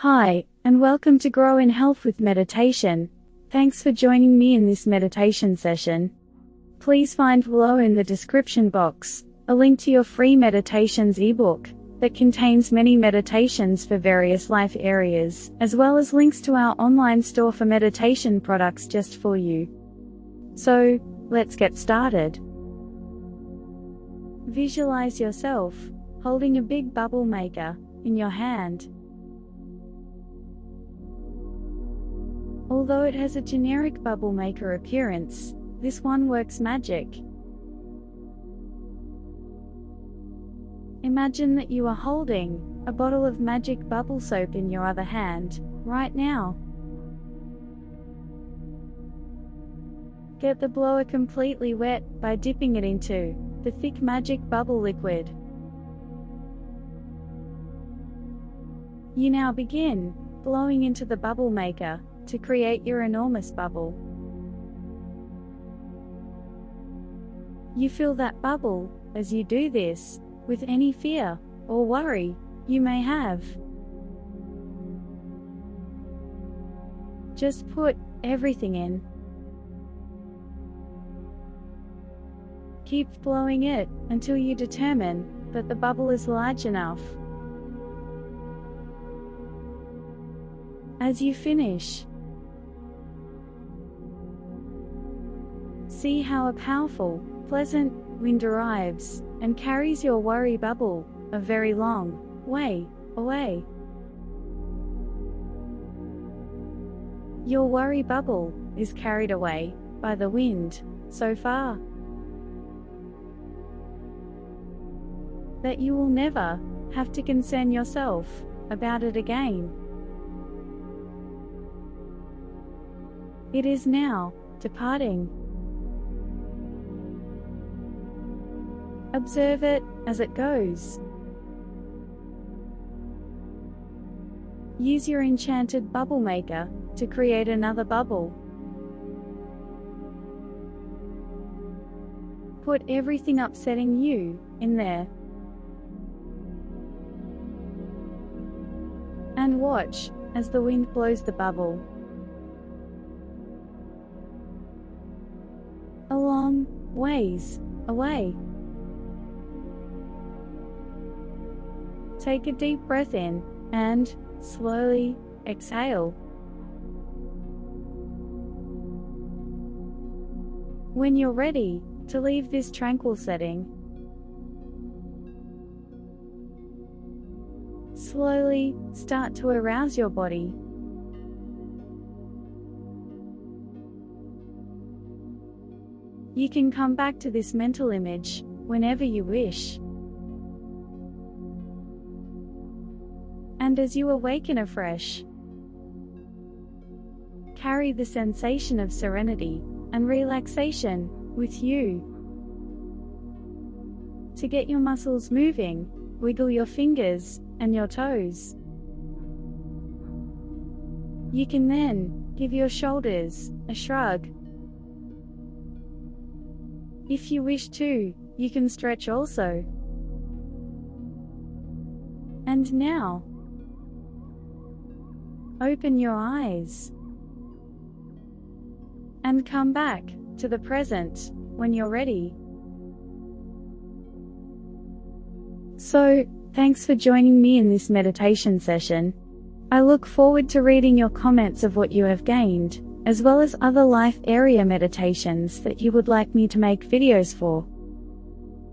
Hi, and welcome to Grow in Health with Meditation. Thanks for joining me in this meditation session. Please find below in the description box a link to your free meditations ebook that contains many meditations for various life areas, as well as links to our online store for meditation products just for you. So, let's get started. Visualize yourself holding a big bubble maker in your hand. Although it has a generic bubble maker appearance, this one works magic. Imagine that you are holding a bottle of magic bubble soap in your other hand, right now. Get the blower completely wet by dipping it into the thick magic bubble liquid. You now begin blowing into the bubble maker to create your enormous bubble. You fill that bubble as you do this with any fear or worry you may have. Just put everything in. Keep blowing it until you determine that the bubble is large enough. As you finish, see how a powerful, pleasant wind arrives and carries your worry bubble a very long way away. Your worry bubble is carried away by the wind so far that you will never have to concern yourself about it again. It is now departing. Observe it as it goes. Use your enchanted bubble maker to create another bubble. Put everything upsetting you in there. And watch as the wind blows the bubble a long ways away. Take a deep breath in and slowly exhale. When you're ready to leave this tranquil setting, slowly start to arouse your body. You can come back to this mental image whenever you wish. And as you awaken afresh, carry the sensation of serenity and relaxation with you. To get your muscles moving, wiggle your fingers and your toes. You can then give your shoulders a shrug. If you wish to, you can stretch also. And now, open your eyes and come back to the present when you're ready. So, thanks for joining me in this meditation session. I look forward to reading your comments of what you have gained, as well as other life area meditations that you would like me to make videos for.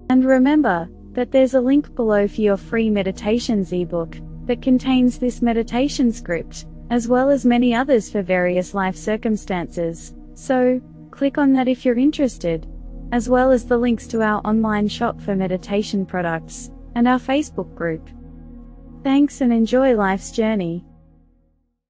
And remember that there's a link below for your free meditations ebook that contains this meditation script, as well as many others for various life circumstances. So, click on that if you're interested, as well as the links to our online shop for meditation products and our Facebook group. Thanks and enjoy life's journey.